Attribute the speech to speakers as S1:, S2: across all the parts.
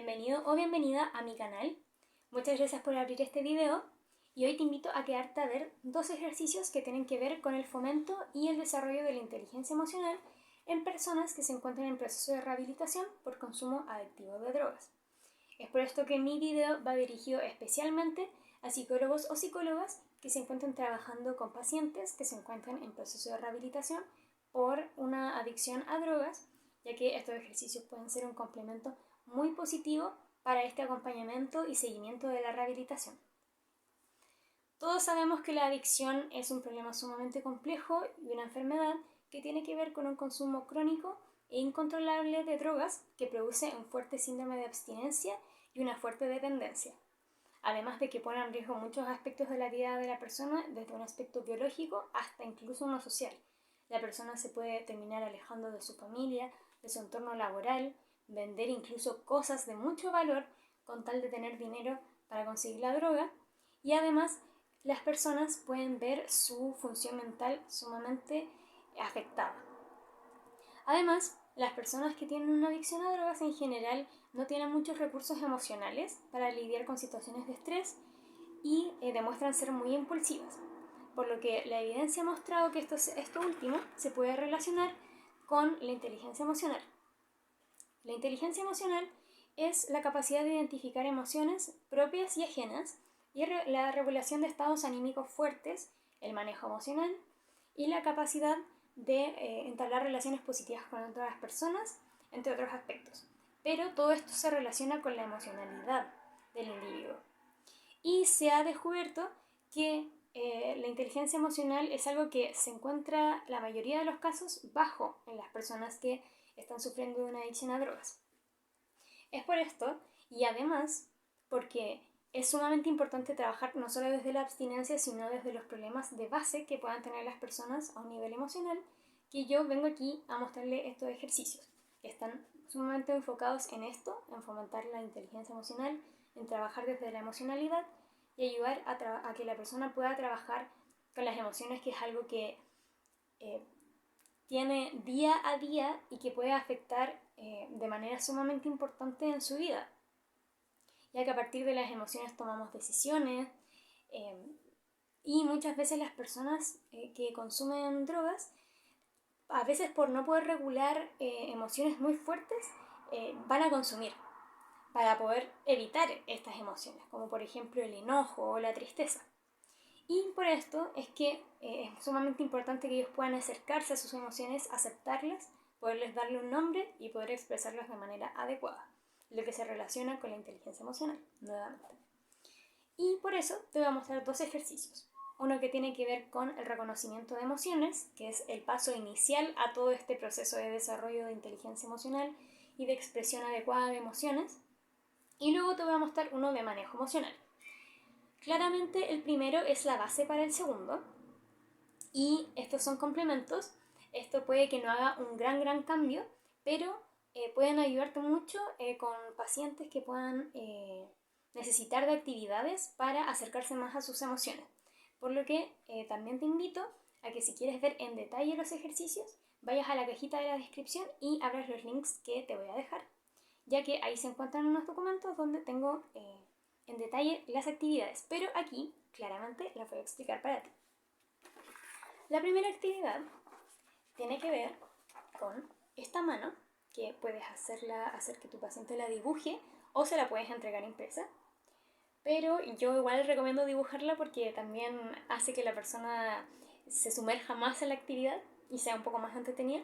S1: Bienvenido o bienvenida a mi canal. Muchas gracias por abrir este video y hoy te invito a quedarte a ver dos ejercicios que tienen que ver con el fomento y el desarrollo de la inteligencia emocional en personas que se encuentran en proceso de rehabilitación por consumo adictivo de drogas. Es por esto que mi video va dirigido especialmente a psicólogos o psicólogas que se encuentran trabajando con pacientes que se encuentran en proceso de rehabilitación por una adicción a drogas, ya que estos ejercicios pueden ser un complemento muy positivo para este acompañamiento y seguimiento de la rehabilitación. Todos sabemos que la adicción es un problema sumamente complejo y una enfermedad que tiene que ver con un consumo crónico e incontrolable de drogas que produce un fuerte síndrome de abstinencia y una fuerte dependencia. Además de que pone en riesgo muchos aspectos de la vida de la persona, desde un aspecto biológico hasta incluso uno social. La persona se puede terminar alejando de su familia, de su entorno laboral, vender incluso cosas de mucho valor con tal de tener dinero para conseguir la droga, y además las personas pueden ver su función mental sumamente afectada. Además, las personas que tienen una adicción a drogas en general no tienen muchos recursos emocionales para lidiar con situaciones de estrés y demuestran ser muy impulsivas, por lo que la evidencia ha mostrado que esto último se puede relacionar con la inteligencia emocional. La inteligencia emocional es la capacidad de identificar emociones propias y ajenas y la regulación de estados anímicos fuertes, el manejo emocional y la capacidad de entablar relaciones positivas con otras personas, entre otros aspectos. Pero todo esto se relaciona con la emocionalidad del individuo. Y se ha descubierto que la inteligencia emocional es algo que se encuentra la mayoría de los casos bajo en las personas que están sufriendo de una adicción a drogas. Es por esto, y además porque es sumamente importante trabajar no solo desde la abstinencia, sino desde los problemas de base que puedan tener las personas a un nivel emocional, que yo vengo aquí a mostrarle estos ejercicios, que están sumamente enfocados en esto, en fomentar la inteligencia emocional, en trabajar desde la emocionalidad y ayudar a que la persona pueda trabajar con las emociones, que es algo que tiene día a día y que puede afectar de manera sumamente importante en su vida, ya que a partir de las emociones tomamos decisiones y muchas veces las personas que consumen drogas, a veces por no poder regular emociones muy fuertes, van a consumir para poder evitar estas emociones, como por ejemplo el enojo o la tristeza. Y por esto es que es sumamente importante que ellos puedan acercarse a sus emociones, aceptarlas, poderles darle un nombre y poder expresarlas de manera adecuada, lo que se relaciona con la inteligencia emocional, nuevamente. Y por eso te voy a mostrar dos ejercicios. Uno que tiene que ver con el reconocimiento de emociones, que es el paso inicial a todo este proceso de desarrollo de inteligencia emocional y de expresión adecuada de emociones. Y luego te voy a mostrar uno de manejo emocional. Claramente el primero es la base para el segundo y estos son complementos. Esto puede que no haga un gran cambio, pero pueden ayudarte mucho con pacientes que puedan necesitar de actividades para acercarse más a sus emociones. Por lo que también te invito a que si quieres ver en detalle los ejercicios, vayas a la cajita de la descripción y abras los links que te voy a dejar, ya que ahí se encuentran unos documentos donde tengo en detalle las actividades, pero aquí claramente las voy a explicar para ti. La primera actividad tiene que ver con esta mano, que puedes hacer que tu paciente la dibuje o se la puedes entregar impresa, pero yo igual recomiendo dibujarla porque también hace que la persona se sumerja más en la actividad y sea un poco más entretenida.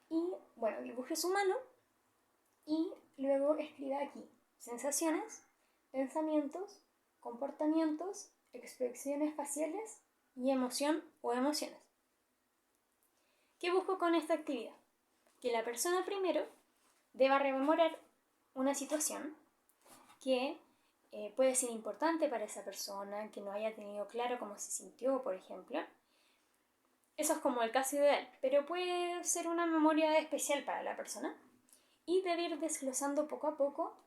S1: Y bueno, dibuje su mano y luego escriba aquí sensaciones, pensamientos, comportamientos, expresiones faciales y emoción o emociones. ¿Qué busco con esta actividad? Que la persona primero deba rememorar una situación que puede ser importante para esa persona, que no haya tenido claro cómo se sintió, por ejemplo. Eso es como el caso ideal, pero puede ser una memoria especial para la persona y debe ir desglosando poco a poco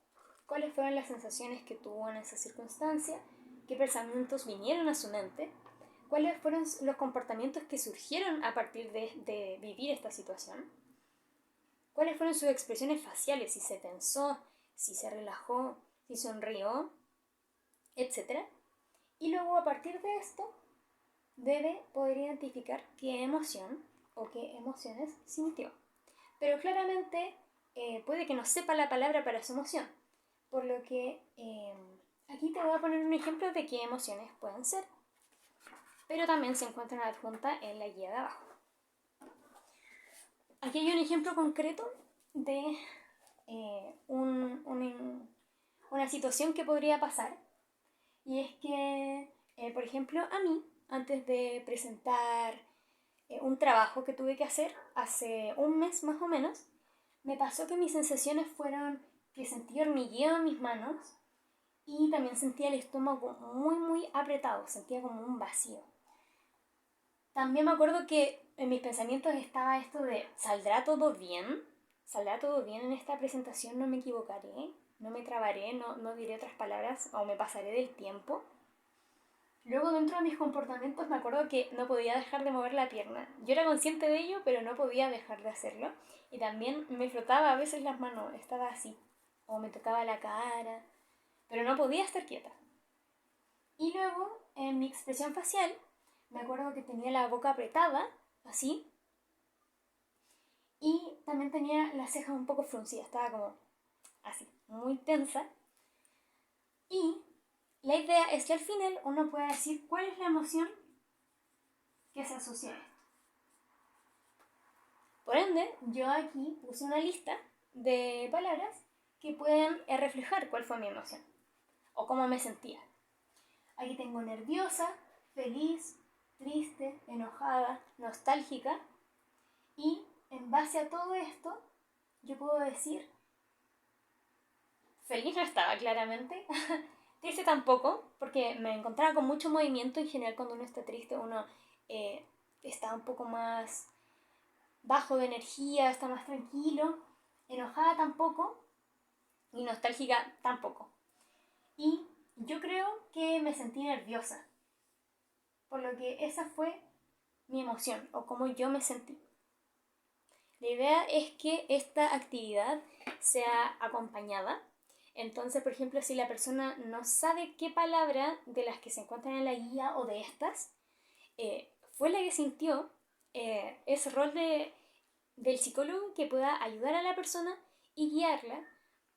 S1: cuáles fueron las sensaciones que tuvo en esa circunstancia, qué pensamientos vinieron a su mente, cuáles fueron los comportamientos que surgieron a partir de vivir esta situación, cuáles fueron sus expresiones faciales, si se tensó, si se relajó, si sonrió, etc. Y luego a partir de esto debe poder identificar qué emoción o qué emociones sintió. Pero claramente puede que no sepa la palabra para su emoción, por lo que aquí te voy a poner un ejemplo de qué emociones pueden ser, pero también se encuentran adjunta en la guía de abajo. Aquí hay un ejemplo concreto de una situación que podría pasar, y es que, por ejemplo, a mí, antes de presentar un trabajo que tuve que hacer hace un mes más o menos, me pasó que mis sensaciones fueron que sentí hormigueo en mis manos y también sentía el estómago muy muy apretado, sentía como un vacío. También me acuerdo que en mis pensamientos estaba esto de ¿saldrá todo bien? ¿Saldrá todo bien en esta presentación? ¿No me equivocaré? ¿No me trabaré? ¿No diré otras palabras? ¿O me pasaré del tiempo? Luego, dentro de mis comportamientos, me acuerdo que no podía dejar de mover la pierna. Yo era consciente de ello, pero no podía dejar de hacerlo. Y también me frotaba a veces las manos, estaba así. O me tocaba la cara, pero no podía estar quieta. Y luego, en mi expresión facial, me acuerdo que tenía la boca apretada, así. Y también tenía las cejas un poco fruncidas, estaba como así, muy tensa. Y la idea es que al final uno pueda decir cuál es la emoción que se asocia a esto. Por ende, yo aquí puse una lista de palabras que pueden reflejar cuál fue mi emoción o cómo me sentía. Aquí tengo nerviosa, feliz, triste, enojada, nostálgica, y en base a todo esto yo puedo decir feliz no estaba claramente, triste tampoco, porque me encontraba con mucho movimiento. En general, cuando uno está triste uno está un poco más bajo de energía, está más tranquilo. Enojada tampoco y nostálgica tampoco. Y yo creo que me sentí nerviosa, por lo que esa fue mi emoción o cómo yo me sentí. La idea es que esta actividad sea acompañada. Entonces, por ejemplo, si la persona no sabe qué palabra de las que se encuentran en la guía o de estas fue la que sintió, es rol del psicólogo que pueda ayudar a la persona y guiarla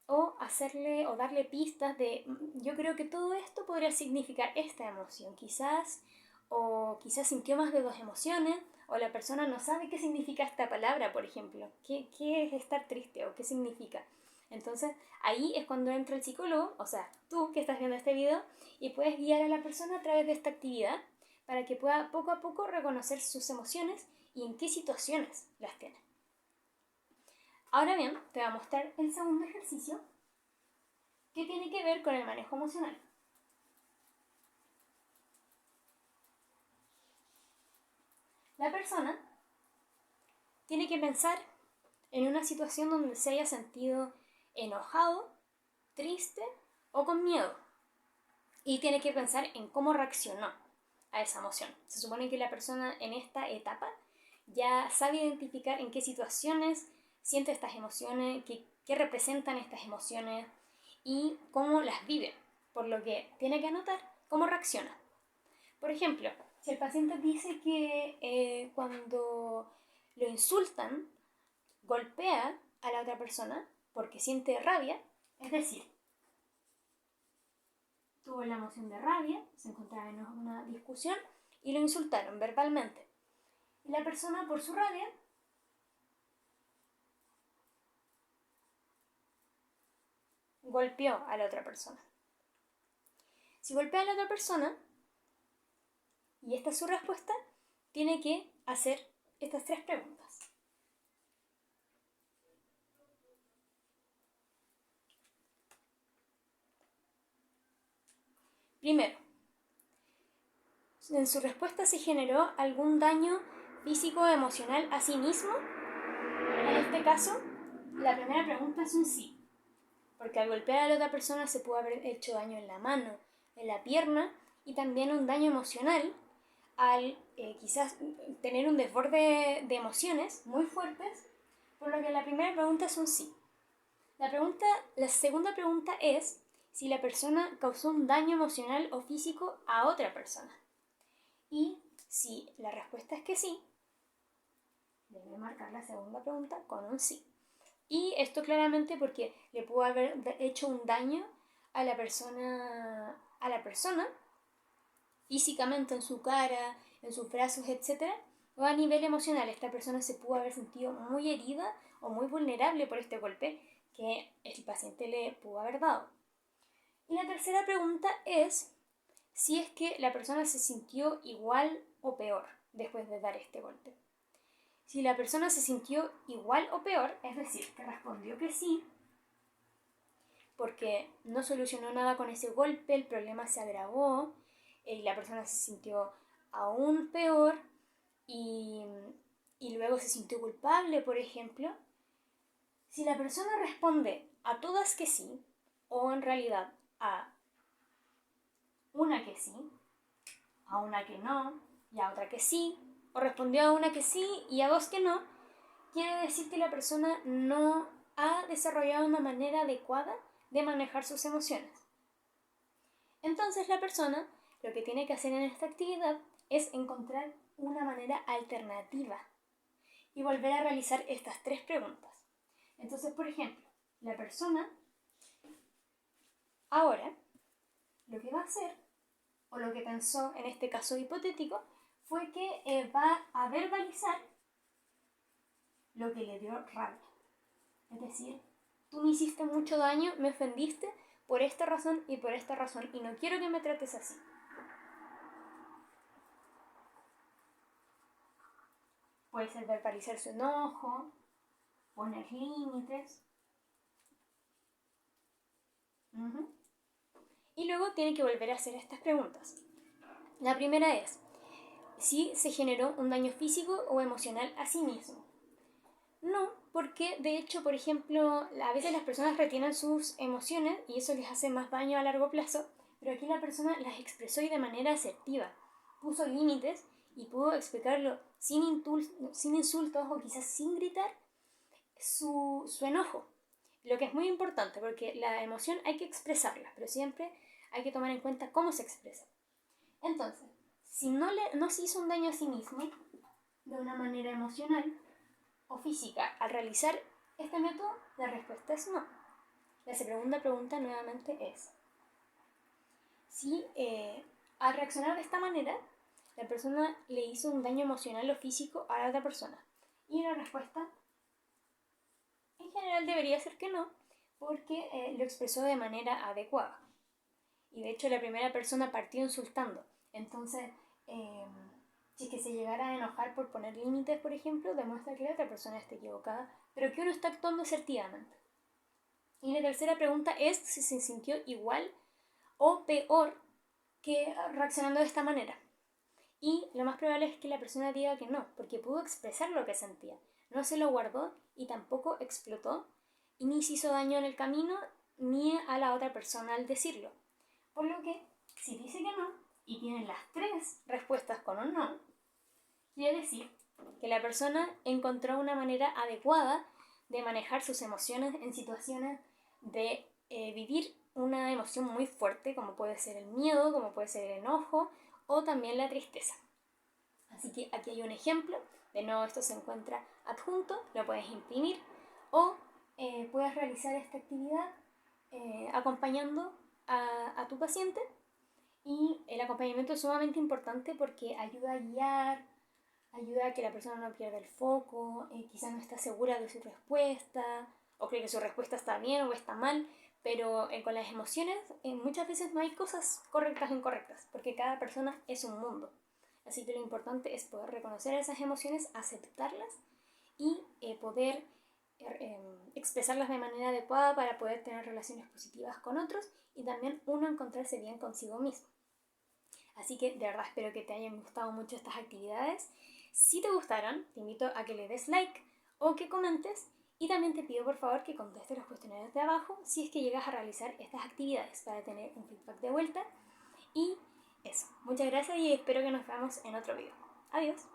S1: o hacerle o darle pistas de yo creo que todo esto podría significar esta emoción, quizás, o quizás sintió más de dos emociones, o la persona no sabe qué significa esta palabra, por ejemplo, qué es estar triste o qué significa. Entonces ahí es cuando entra el psicólogo, o sea, tú que estás viendo este video, y puedes guiar a la persona a través de esta actividad para que pueda poco a poco reconocer sus emociones y en qué situaciones las tiene. Ahora bien, te voy a mostrar el segundo ejercicio que tiene que ver con el manejo emocional. La persona tiene que pensar en una situación donde se haya sentido enojado, triste o con miedo. Y tiene que pensar en cómo reaccionó a esa emoción. Se supone que la persona en esta etapa ya sabe identificar en qué situaciones siente estas emociones, qué representan estas emociones y cómo las vive. Por lo que tiene que anotar cómo reacciona. Por ejemplo, si el paciente dice que cuando lo insultan, golpea a la otra persona porque siente rabia, es decir, tuvo la emoción de rabia, se encontraba en una discusión y lo insultaron verbalmente. Y la persona, por su rabia, golpeó a la otra persona. Si golpea a la otra persona, y esta es su respuesta, tiene que hacer estas tres preguntas. Primero, en su respuesta se generó algún daño físico o emocional a sí mismo. En este caso, la primera pregunta es un sí, porque al golpear a la otra persona se pudo haber hecho daño en la mano, en la pierna y también un daño emocional al quizás tener un desborde de emociones muy fuertes, por lo que la primera pregunta es un sí. La segunda pregunta es si la persona causó un daño emocional o físico a otra persona. Y si la respuesta es que sí, debe marcar la segunda pregunta con un sí. Y esto claramente porque le pudo haber hecho un daño a la persona físicamente en su cara, en sus brazos, etc. O a nivel emocional, esta persona se pudo haber sentido muy herida o muy vulnerable por este golpe que el paciente le pudo haber dado. Y la tercera pregunta es si es que la persona se sintió igual o peor después de dar este golpe. Si la persona se sintió igual o peor, es decir, que respondió que sí, porque no solucionó nada con ese golpe, el problema se agravó y la persona se sintió aún peor y luego se sintió culpable, por ejemplo. Si la persona responde a todas que sí, o en realidad a una que sí, a una que no y a otra que sí, o respondió a una que sí y a dos que no, quiere decir que la persona no ha desarrollado una manera adecuada de manejar sus emociones. Entonces la persona lo que tiene que hacer en esta actividad es encontrar una manera alternativa y volver a realizar estas tres preguntas. Entonces, por ejemplo, la persona ahora lo que va a hacer, o lo que pensó en este caso hipotético, fue que va a verbalizar lo que le dio rabia. Es decir, tú me hiciste mucho daño, me ofendiste por esta razón y por esta razón, y no quiero que me trates así. Puede ser verbalizar su enojo, poner límites. Y luego tiene que volver a hacer estas preguntas. La primera es si se generó un daño físico o emocional a sí mismo. No, porque de hecho, por ejemplo, a veces las personas retienen sus emociones y eso les hace más daño a largo plazo, pero aquí la persona las expresó y de manera asertiva. Puso límites y pudo explicarlo sin insultos o quizás sin gritar su enojo. Lo que es muy importante porque la emoción hay que expresarla, pero siempre hay que tomar en cuenta cómo se expresa. Entonces, si no se hizo un daño a sí mismo de una manera emocional o física al realizar este método, la respuesta es no. La segunda pregunta nuevamente es si al reaccionar de esta manera la persona le hizo un daño emocional o físico a la otra persona. Y la respuesta en general debería ser que no, porque lo expresó de manera adecuada. Y de hecho la primera persona partió insultando. Entonces, si es que se llegara a enojar por poner límites, por ejemplo, demuestra que la otra persona está equivocada, pero que uno está actuando asertivamente. Y la tercera pregunta es si se sintió igual o peor que reaccionando de esta manera. Y lo más probable es que la persona diga que no, porque pudo expresar lo que sentía. No se lo guardó y tampoco explotó y ni se hizo daño en el camino ni a la otra persona al decirlo. Por lo que, si dice que no y tiene las tres respuestas con un no, quiere decir que la persona encontró una manera adecuada de manejar sus emociones en situaciones de vivir una emoción muy fuerte, como puede ser el miedo, como puede ser el enojo o también la tristeza. Así que aquí hay un ejemplo. De nuevo, esto se encuentra adjunto, lo puedes imprimir o puedes realizar esta actividad acompañando a tu paciente. Y el acompañamiento es sumamente importante porque ayuda a guiar, ayuda a que la persona no pierda el foco, quizás no está segura de su respuesta o cree que su respuesta está bien o está mal, pero con las emociones muchas veces no hay cosas correctas o incorrectas porque cada persona es un mundo. Así que lo importante es poder reconocer esas emociones, aceptarlas y poder expresarlas de manera adecuada para poder tener relaciones positivas con otros y también uno encontrarse bien consigo mismo. Así que de verdad espero que te hayan gustado mucho estas actividades. Si te gustaron, te invito a que le des like o que comentes y también te pido por favor que contestes los cuestionarios de abajo si es que llegas a realizar estas actividades para tener un feedback de vuelta. Y eso, muchas gracias y espero que nos veamos en otro video. Adiós.